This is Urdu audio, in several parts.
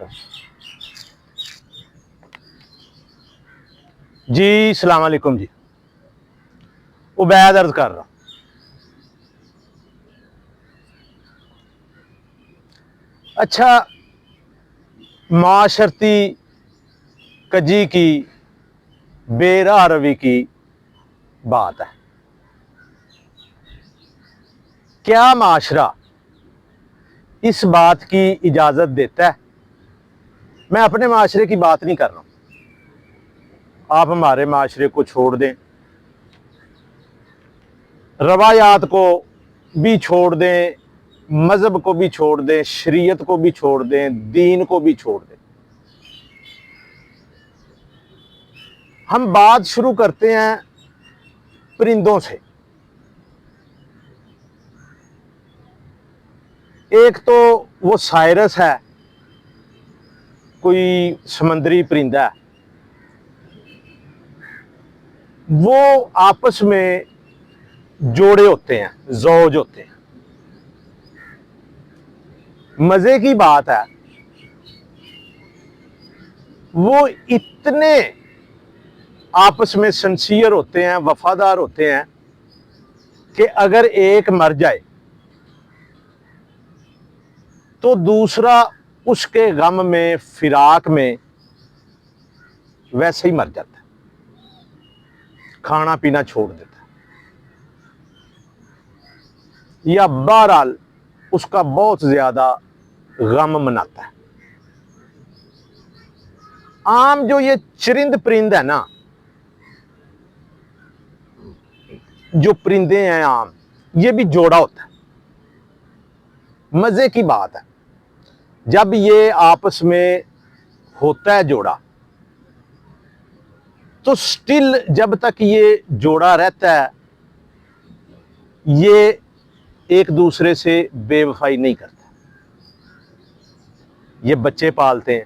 اچھا جی، السلام علیکم جی، عبید عرض کر رہا ہوں۔ اچھا، معاشرتی کجی کی بے راہ روی کی بات ہے۔ کیا معاشرہ اس بات کی اجازت دیتا ہے؟ میں اپنے معاشرے کی بات نہیں کر رہا ہوں، آپ ہمارے معاشرے کو چھوڑ دیں، روایات کو بھی چھوڑ دیں، مذہب کو بھی چھوڑ دیں، شریعت کو بھی چھوڑ دیں، دین کو بھی چھوڑ دیں۔ ہم بات شروع کرتے ہیں پرندوں سے۔ ایک تو وہ سائرس ہے، کوئی سمندری پرندہ ہے، وہ آپس میں جوڑے ہوتے ہیں، زوج ہوتے ہیں۔ مزے کی بات ہے، وہ اتنے آپس میں سنسیئر ہوتے ہیں، وفادار ہوتے ہیں کہ اگر ایک مر جائے تو دوسرا اس کے غم میں، فراق میں ویسے ہی مر جاتا ہے، کھانا پینا چھوڑ دیتا ہے، یا بہرحال اس کا بہت زیادہ غم مناتا ہے۔ عام جو یہ چرند پرند ہے نا، جو پرندے ہیں عام، یہ بھی جوڑا ہوتا ہے۔ مزے کی بات ہے، جب یہ آپس میں ہوتا ہے جوڑا، تو سٹل جب تک یہ جوڑا رہتا ہے، یہ ایک دوسرے سے بے وفائی نہیں کرتا۔ یہ بچے پالتے ہیں،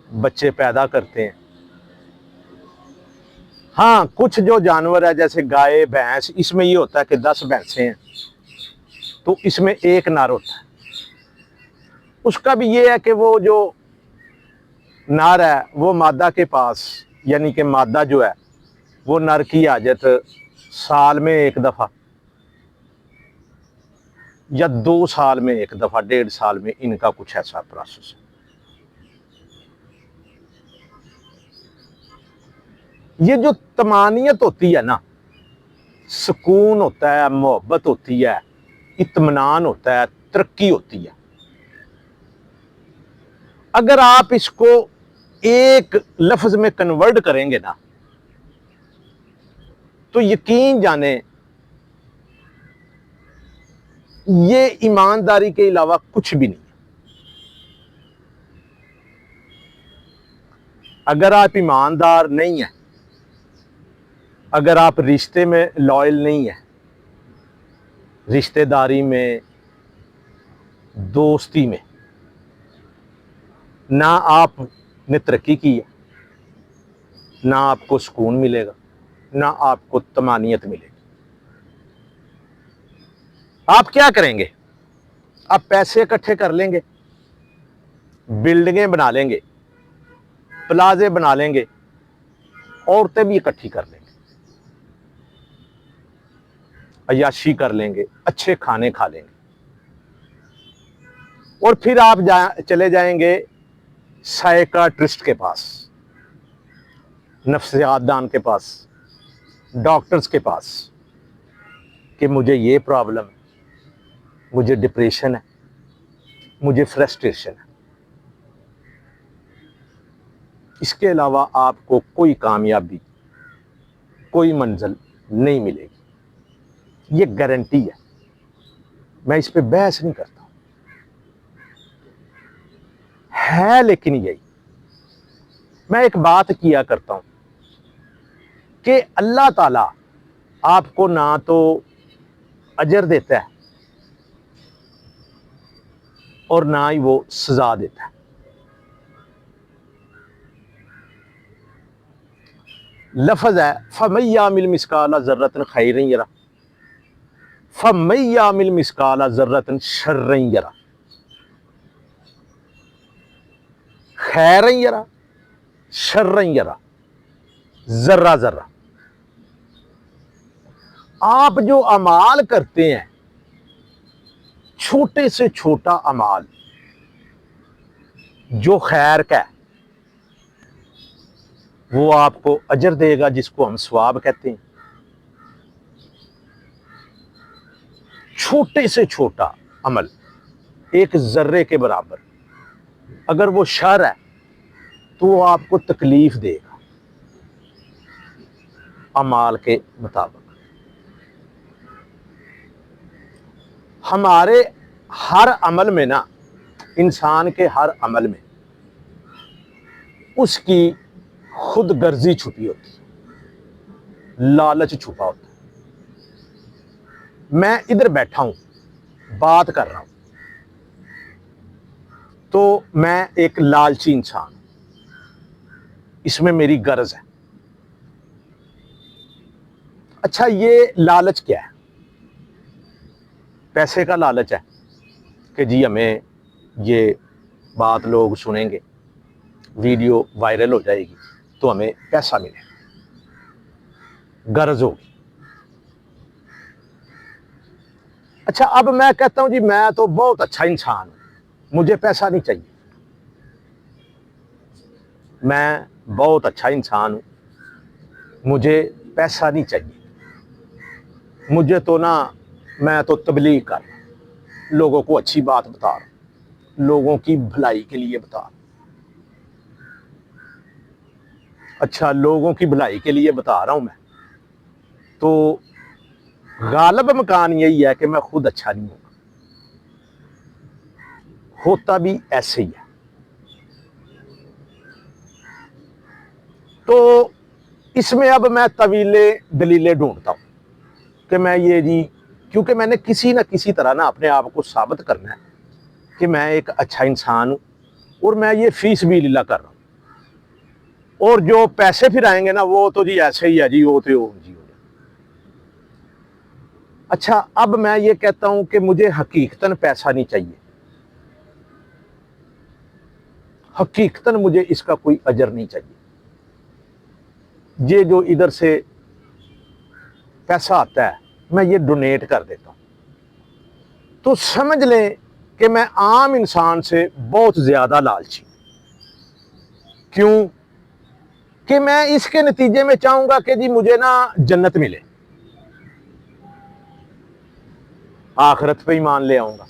بچے پیدا کرتے ہیں۔ ہاں، کچھ جو جانور ہے جیسے گائے، بھینس، اس میں یہ ہوتا ہے کہ 10 بھینسیں ہیں تو اس میں ایک نر ہوتا ہے۔ اس کا بھی یہ ہے کہ وہ جو نر ہے وہ مادہ کے پاس، یعنی کہ مادہ جو ہے وہ نر کی حاجت سال میں ایک دفعہ یا 2 سال میں ایک دفعہ، 1.5 سال میں، ان کا کچھ ایسا پروسیس ہے۔ یہ جو طمانینت ہوتی ہے نا، سکون ہوتا ہے، محبت ہوتی ہے، اطمینان ہوتا ہے، ترقی ہوتی ہے، اگر آپ اس کو ایک لفظ میں کنورٹ کریں گے نا تو یقین جانیں یہ ایمانداری کے علاوہ کچھ بھی نہیں ہے۔ اگر آپ ایماندار نہیں ہیں، اگر آپ رشتے میں لائل نہیں ہیں، رشتہ داری میں، دوستی میں، نہ آپ نے ترقی کی ہے، نہ آپ کو سکون ملے گا، نہ آپ کو طمانینت ملے گی۔ آپ کیا کریں گے؟ آپ پیسے اکٹھے کر لیں گے، بلڈنگیں بنا لیں گے، پلازے بنا لیں گے، عورتیں بھی اکٹھی کر لیں گے، عیاشی کر لیں گے، اچھے کھانے کھا لیں گے، اور پھر آپ چلے جائیں گے سائیکاٹرسٹ کے پاس، نفسیات دان کے پاس، ڈاکٹرز کے پاس، کہ مجھے یہ پرابلم ہے، مجھے ڈپریشن ہے، مجھے فرسٹریشن ہے۔ اس کے علاوہ آپ کو کوئی کامیابی، کوئی منزل نہیں ملے گی، یہ گارنٹی ہے، میں اس پہ بحث نہیں کرتا ہوں، ہے لیکن یہی۔ میں ایک بات کیا کرتا ہوں کہ اللہ تعالیٰ آپ کو نہ تو اجر دیتا ہے اور نہ ہی وہ سزا دیتا ہے۔ لفظ ہے فَمَن يَعْمَلْ مِثْقَالَ ذَرَّةٍ خَيْرًا يَرَهُ فَمَن يَعْمَلْ مِثْقَالَ ذَرَّةٍ شَرًّا يَرَهُ۔ خیرن یرا شرن یرا، ذرہ ذرہ۔ آپ جو اعمال کرتے ہیں، چھوٹے سے چھوٹا اعمال جو خیر کا ہے، وہ آپ کو اجر دے گا، جس کو ہم ثواب کہتے ہیں۔ چھوٹے سے چھوٹا عمل ایک ذرے کے برابر، اگر وہ شر ہے تو وہ آپ کو تکلیف دے گا اعمال کے مطابق۔ ہمارے ہر عمل میں نا، انسان کے ہر عمل میں اس کی خود غرضی چھپی ہوتی ہے، لالچ چھپا ہوتا ہے۔ میں ادھر بیٹھا ہوں، بات کر رہا ہوں، تو میں ایک لالچی انسان ہوں، اس میں میری غرض ہے۔ اچھا، یہ لالچ کیا ہے؟ پیسے کا لالچ ہے کہ جی ہمیں یہ بات لوگ سنیں گے، ویڈیو وائرل ہو جائے گی تو ہمیں پیسہ ملے گا، غرض ہوگی۔ اچھا، اب میں کہتا ہوں جی میں تو بہت اچھا انسان ہوں، مجھے پیسہ نہیں چاہیے، میں بہت اچھا انسان ہوں، مجھے پیسہ نہیں چاہیے، مجھے تو نا، میں تو تبلیغ کر رہا ہوں، لوگوں کو اچھی بات بتا رہا ہوں، لوگوں کی بھلائی کے لیے بتا رہا ہوں۔ اچھا، لوگوں کی بھلائی کے لیے بتا رہا ہوں میں، تو غالب امکان یہی ہے کہ میں خود اچھا نہیں ہوں، ہوتا بھی ایسے ہی ہے۔ تو اس میں اب میں طویلے دلیلیں ڈھونڈتا ہوں کہ میں یہ جی، کیونکہ میں نے کسی نہ کسی طرح نا اپنے آپ کو ثابت کرنا ہے کہ میں ایک اچھا انسان ہوں، اور میں یہ فی سبیل اللہ کر رہا ہوں۔ اور جو پیسے پھر آئیں گے نا، وہ تو جی ایسے ہی ہے جی، وہ تو جی۔ اچھا، اب میں یہ کہتا ہوں کہ مجھے حقیقتاً پیسہ نہیں چاہیے، حقیقتاً مجھے اس کا کوئی اجر نہیں چاہیے، یہ جو ادھر سے پیسہ آتا ہے میں یہ ڈونیٹ کر دیتا ہوں، تو سمجھ لیں کہ میں عام انسان سے بہت زیادہ لالچی ہوں۔ کیوں؟ کہ میں اس کے نتیجے میں چاہوں گا کہ جی مجھے نا جنت ملے، آخرت پہ ایمان لے آؤں گا،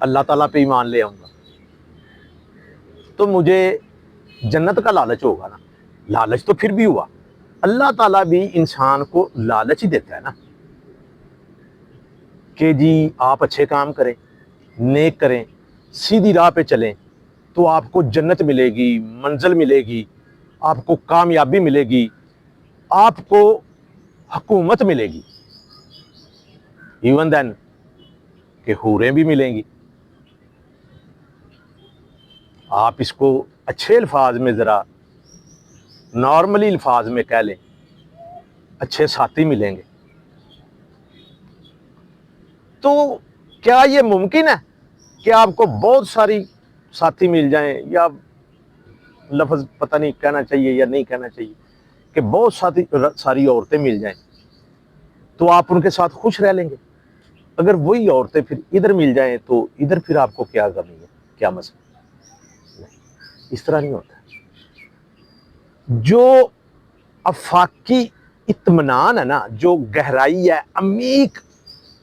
اللہ تعالیٰ پہ ایمان لے آؤں گا، تو مجھے جنت کا لالچ ہوگا نا۔ لالچ تو پھر بھی ہوا، اللہ تعالیٰ بھی انسان کو لالچ ہی دیتا ہے نا، کہ جی آپ اچھے کام کریں، نیک کریں، سیدھی راہ پہ چلیں تو آپ کو جنت ملے گی، منزل ملے گی، آپ کو کامیابی ملے گی، آپ کو حکومت ملے گی، ایون دین کہ حوریں بھی ملیں گی۔ آپ اس کو اچھے الفاظ میں، ذرا نارملی الفاظ میں کہہ لیں، اچھے ساتھی ملیں گے۔ تو کیا یہ ممکن ہے کہ آپ کو بہت ساری ساتھی مل جائیں، یا لفظ پتہ نہیں کہنا چاہیے یا نہیں کہنا چاہیے، کہ بہت ساری عورتیں مل جائیں تو آپ ان کے ساتھ خوش رہ لیں گے؟ اگر وہی عورتیں پھر ادھر مل جائیں تو ادھر پھر آپ کو کیا کرنی ہے، کیا مسئلہ؟ اس طرح نہیں ہوتا۔ جو افاقی اطمینان ہے نا، جو گہرائی ہے، عمیق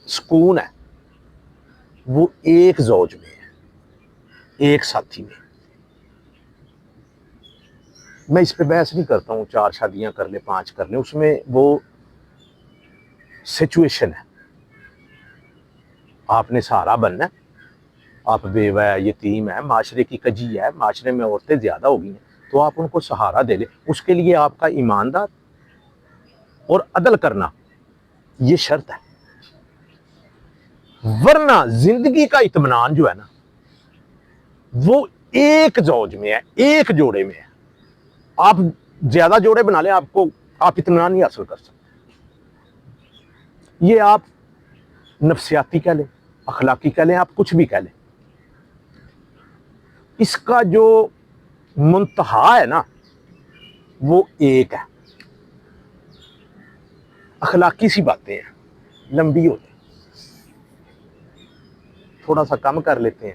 سکون ہے، وہ ایک زوج میں ہے، ایک ساتھی میں۔ میں اس پہ بحث نہیں کرتا ہوں 4 شادیاں کر لیں، 5 کر لیں، اس میں وہ سچویشن ہے، آپ نے سہارا بننا ہے، آپ بیوہ ہے، یتیم ہے، معاشرے کی کجی ہے، معاشرے میں عورتیں زیادہ ہو گئی ہیں، تو آپ ان کو سہارا دے لیں۔ اس کے لیے آپ کا ایماندار اور عدل کرنا یہ شرط ہے، ورنہ زندگی کا اطمینان جو ہے نا، وہ ایک زوج میں ہے، ایک جوڑے میں ہے۔ آپ زیادہ جوڑے بنا لیں، آپ اطمینان نہیں حاصل کر سکتے۔ یہ آپ نفسیاتی کہہ لیں، اخلاقی کہہ لیں، آپ کچھ بھی کہہ لیں، اس کا جو منتہا ہے نا وہ ایک ہے. اخلاقی سی باتیں ہیں, لمبی ہوتی ہیں, تھوڑا سا کم کر لیتے ہیں,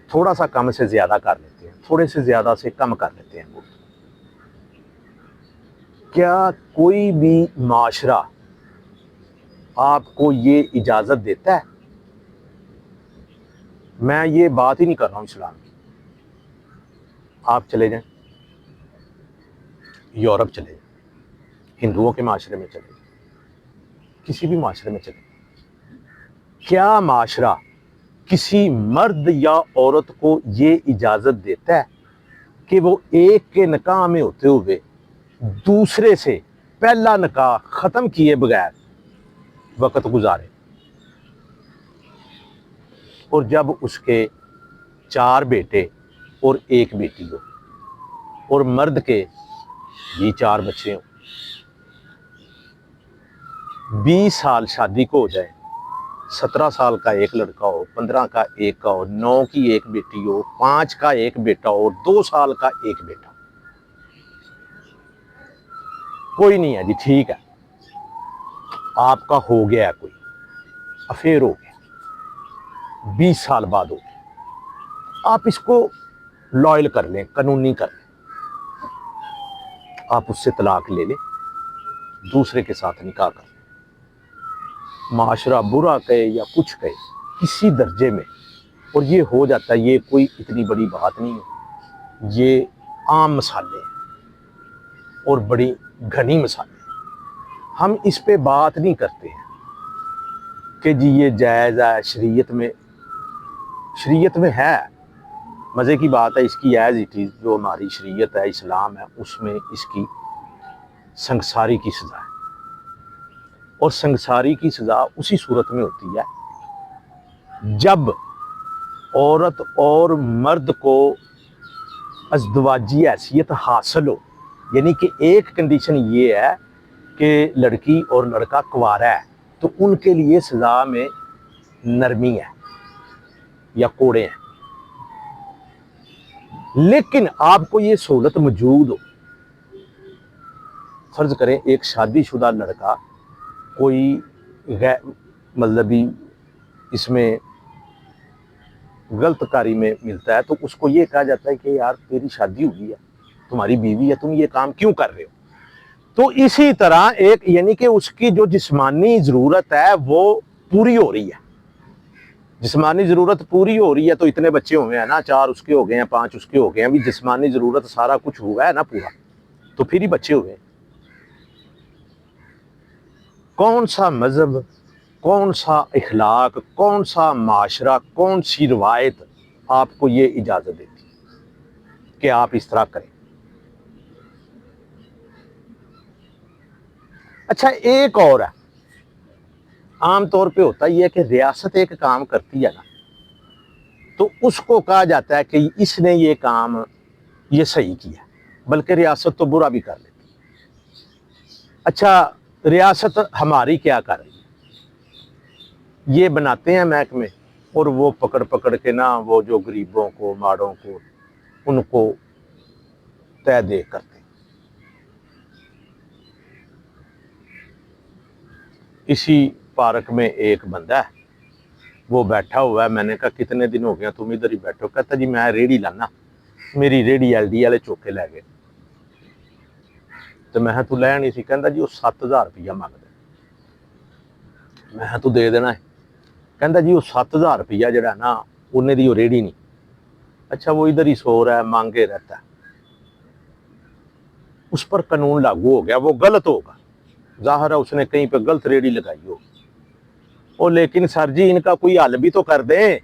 تھوڑا سا کم سے زیادہ کر لیتے ہیں, تھوڑے سے زیادہ سے کم کر لیتے ہیں. کیا کوئی بھی معاشرہ آپ کو یہ اجازت دیتا ہے؟ میں یہ بات ہی نہیں کر رہا ہوں اسلام کی. آپ چلے جائیں یورپ چلے جائیں, ہندوؤں کے معاشرے میں چلے جائیں, کسی بھی معاشرے میں چلے جائیں, کیا معاشرہ کسی مرد یا عورت کو یہ اجازت دیتا ہے کہ وہ ایک کے نکاح میں ہوتے ہوئے دوسرے سے پہلا نکاح ختم کیے بغیر وقت گزارے؟ اور جب اس کے 4 بیٹے اور 1 بیٹی ہو, اور مرد کے بھی 4 بچے ہوں, 20 سال شادی کو ہو جائے, 17 سال کا 1 لڑکا ہو, 15 کا 1 کا ہو, 9 کی 1 بیٹی ہو, 5 کا 1 بیٹا ہو, 2 سال کا 1 بیٹا. کوئی نہیں ہے جی, ٹھیک ہے, آپ کا ہو گیا ہے, کوئی افیئر ہو گیا, 20 سال بعد ہو گیا, آپ اس کو لائل کر لیں, قانونی کر لیں, آپ اس سے طلاق لے لیں, دوسرے کے ساتھ نکاح کر لیں. معاشرہ برا کہے یا کچھ کہے, کسی درجے میں, اور یہ ہو جاتا ہے, یہ کوئی اتنی بڑی بات نہیں ہے, یہ عام مسالے ہیں اور بڑی گھنی مسالے ہیں. ہم اس پہ بات نہیں کرتے ہیں کہ جی یہ جائز ہے شریعت میں. شریعت میں ہے, مزے کی بات ہے, اس کی ایز اٹ از جو ہماری شریعت ہے, اسلام ہے, اس میں اس کی سنگساری کی سزا ہے. اور سنگساری کی سزا اسی صورت میں ہوتی ہے جب عورت اور مرد کو ازدواجی حیثیت حاصل ہو. یعنی کہ ایک کنڈیشن یہ ہے کہ لڑکی اور لڑکا کنوارا ہے, تو ان کے لیے سزا میں نرمی ہے یا کوڑے ہیں. لیکن آپ کو یہ سہولت موجود ہو, فرض کریں ایک شادی شدہ لڑکا کوئی مطلبی اس میں غلط کاری میں ملتا ہے, تو اس کو یہ کہا جاتا ہے کہ یار تیری شادی ہوئی ہے, تمہاری بیوی ہے, تم یہ کام کیوں کر رہے ہو؟ تو اسی طرح ایک یعنی کہ اس کی جو جسمانی ضرورت ہے وہ پوری ہو رہی ہے. جسمانی ضرورت پوری ہو رہی ہے تو اتنے بچے ہوئے ہیں نا, 4 اس کے ہو گئے ہیں, 5 اس کے ہو گئے ہیں, ابھی جسمانی ضرورت سارا کچھ ہوا ہے نا پورا, تو پھر ہی بچے ہوئے ہیں. کون سا مذہب, کون سا اخلاق, کون سا معاشرہ, کون سی روایت آپ کو یہ اجازت دیتی کہ آپ اس طرح کریں؟ اچھا ایک اور ہے, عام طور پہ ہوتا یہ ہے کہ ریاست ایک کام کرتی ہے نا, تو اس کو کہا جاتا ہے کہ اس نے یہ کام یہ صحیح کیا, بلکہ ریاست تو برا بھی کر لیتی. اچھا ریاست ہماری کیا کر رہی ہے؟ یہ بناتے ہیں محکمے, اور وہ پکڑ پکڑ کے نا وہ جو غریبوں کو, ماڑوں کو, ان کو طے دے کرتے ہیں. اسی پارک میں ایک بندہ ہے, وہ بیٹھا ہوا ہے, میں نے کہا کتنے دن ہو گیا تم ادھر ہی بیٹھو؟ کہتا جی میں ریڑھی لانا, میری ریڑھی ایل ڈی والے چوکے لے گئے. تو میں تو لے نہیں سی, کہندا جی وہ 7000 روپیہ منگدا. میں تو دے دینا ہے. کہندا جی وہ 7000 روپیہ جڑا نا انہیں دی وہ ریڑھی نہیں. اچھا وہ ادھر ہی سو رہا ہے, مانگے رہتا ہے, اس پر قانون لاگو ہو گیا, وہ غلط ہوگا, ظاہر ہے اس نے کہیں پہ غلط ریڑھی لگائی ہوگی. اور لیکن سر جی ان کا کوئی حل بھی تو کر دیں.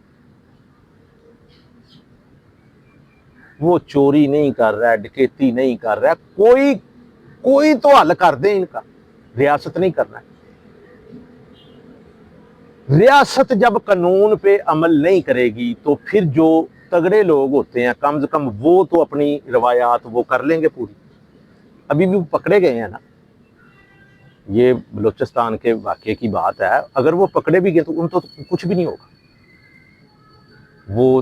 وہ چوری نہیں کر رہا ہے, ڈکیتی نہیں کر رہا ہے, کوئی تو حل کر دیں ان کا. ریاست نہیں کرنا ہے. ریاست جب قانون پہ عمل نہیں کرے گی تو پھر جو تگڑے لوگ ہوتے ہیں کم سے کم وہ تو اپنی روایات وہ کر لیں گے پوری. ابھی بھی پکڑے گئے ہیں نا, یہ بلوچستان کے واقعے کی بات ہے, اگر وہ پکڑے بھی گئے تو ان تو کچھ بھی نہیں ہوگا. وہ